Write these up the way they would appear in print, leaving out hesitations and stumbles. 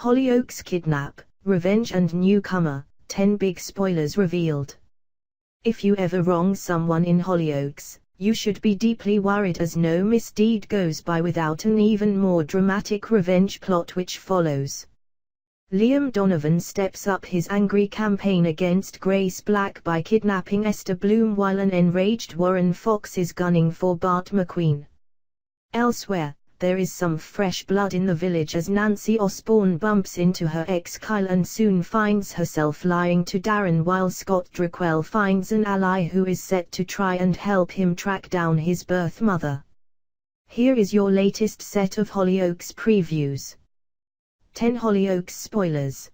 Hollyoaks kidnap, revenge and newcomer, 10 big spoilers revealed. If you ever wrong someone in Hollyoaks, you should be deeply worried, as no misdeed goes by without an even more dramatic revenge plot which follows. Liam Donovan steps up his angry campaign against Grace Black by kidnapping Esther Bloom, while an enraged Warren Fox is gunning for Bart McQueen. Elsewhere, there is some fresh blood in the village as Nancy Osborne bumps into her ex Kyle and soon finds herself lying to Darren, while Scott Draquel finds an ally who is set to try and help him track down his birth mother. Here is your latest set of Hollyoaks previews. 10 Hollyoaks spoilers.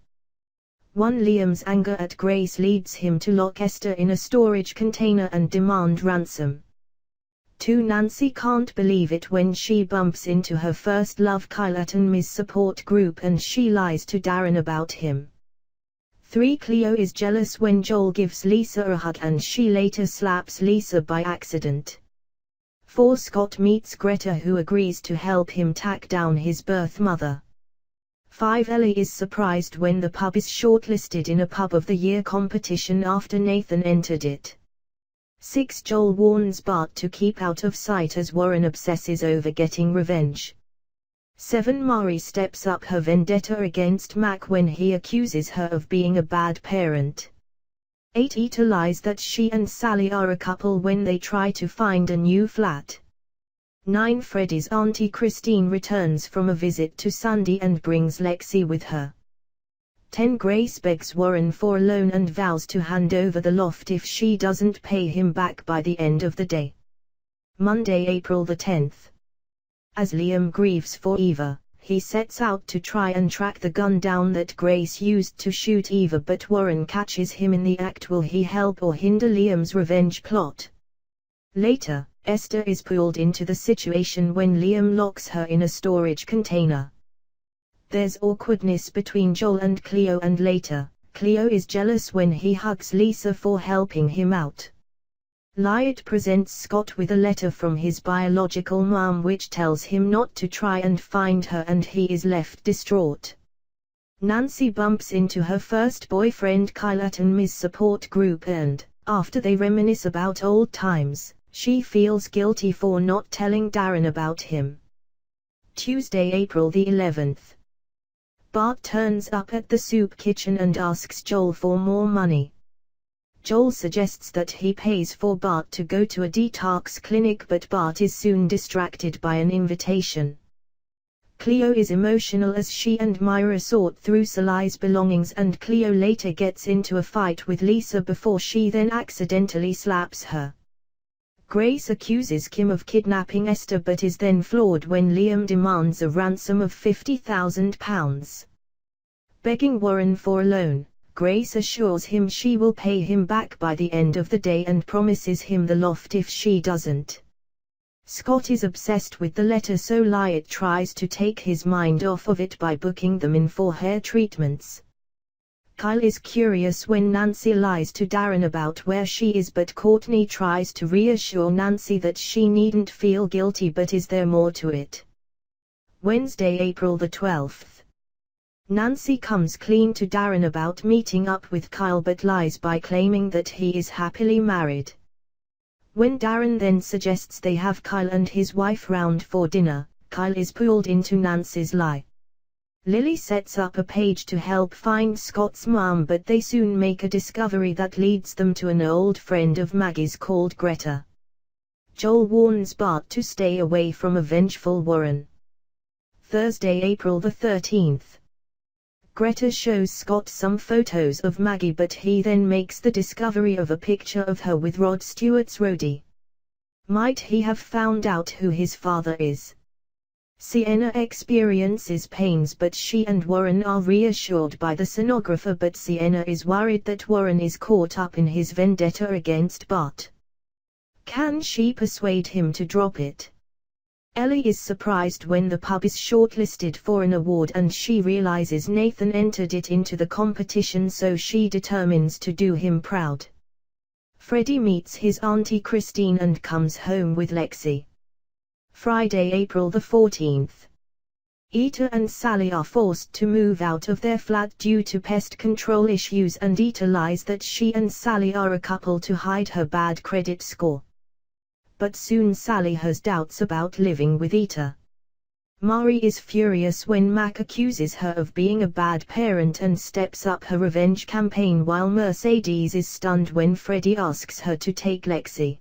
1. Liam's anger at Grace leads him to lock Esther in a storage container and demand ransom. 2. Nancy can't believe it when she bumps into her first love Kyle at an Ms support group and she lies to Darren about him. 3. Cleo is jealous when Joel gives Lisa a hug and she later slaps Lisa by accident. 4. Scott meets Greta, who agrees to help him track down his birth mother. 5. Ellie is surprised when the pub is shortlisted in a Pub of the Year competition after Nathan entered it. 6. Joel warns Bart to keep out of sight as Warren obsesses over getting revenge. 7. Mari steps up her vendetta against Mac when he accuses her of being a bad parent. 8. Ita lies that she and Sally are a couple when they try to find a new flat. 9. Freddie's Auntie Christine returns from a visit to Sunday and brings Lexi with her. 10. Grace begs Warren for a loan and vows to hand over the loft if she doesn't pay him back by the end of the day. Monday, April the 10th. As Liam grieves for Eva, he sets out to try and track the gun down that Grace used to shoot Eva, but Warren catches him in the act. Will he help or hinder Liam's revenge plot? Later, Esther is pulled into the situation when Liam locks her in a storage container. There's awkwardness between Joel and Cleo, and later, Cleo is jealous when he hugs Lisa for helping him out. Lyatt presents Scott with a letter from his biological mom which tells him not to try and find her, and he is left distraught. Nancy bumps into her first boyfriend Kyle at an Ms support group and, after they reminisce about old times, she feels guilty for not telling Darren about him. Tuesday, April the 11th. Bart turns up at the soup kitchen and asks Joel for more money. Joel suggests that he pays for Bart to go to a detox clinic, but Bart is soon distracted by an invitation. Cleo is emotional as she and Myra sort through Sally's belongings, and Cleo later gets into a fight with Lisa before she then accidentally slaps her. Grace accuses Kim of kidnapping Esther but is then floored when Liam demands a ransom of £50,000. Begging Warren for a loan, Grace assures him she will pay him back by the end of the day and promises him the loft if she doesn't. Scott is obsessed with the letter, so Lyatt tries to take his mind off of it by booking them in for hair treatments. Kyle is curious when Nancy lies to Darren about where she is, but Courtney tries to reassure Nancy that she needn't feel guilty, but is there more to it? Wednesday, April the 12th. Nancy comes clean to Darren about meeting up with Kyle but lies by claiming that he is happily married. When Darren then suggests they have Kyle and his wife round for dinner, Kyle is pulled into Nancy's lie. Lily sets up a page to help find Scott's mom, but they soon make a discovery that leads them to an old friend of Maggie's called Greta. Joel warns Bart to stay away from a vengeful Warren. Thursday, April the 13th. Greta shows Scott some photos of Maggie, but he then makes the discovery of a picture of her with Rod Stewart's roadie. Might he have found out who his father is? Sienna experiences pains, but she and Warren are reassured by the sonographer, but Sienna is worried that Warren is caught up in his vendetta against Bart. Can she persuade him to drop it? Ellie is surprised when the pub is shortlisted for an award and she realizes Nathan entered it into the competition, so she determines to do him proud. Freddie meets his Auntie Christine and comes home with Lexi. Friday, April the 14th. Ita and Sally are forced to move out of their flat due to pest control issues, and Ita lies that she and Sally are a couple to hide her bad credit score. But soon Sally has doubts about living with Ita. Mari is furious when Mac accuses her of being a bad parent and steps up her revenge campaign, while Mercedes is stunned when Freddie asks her to take Lexi.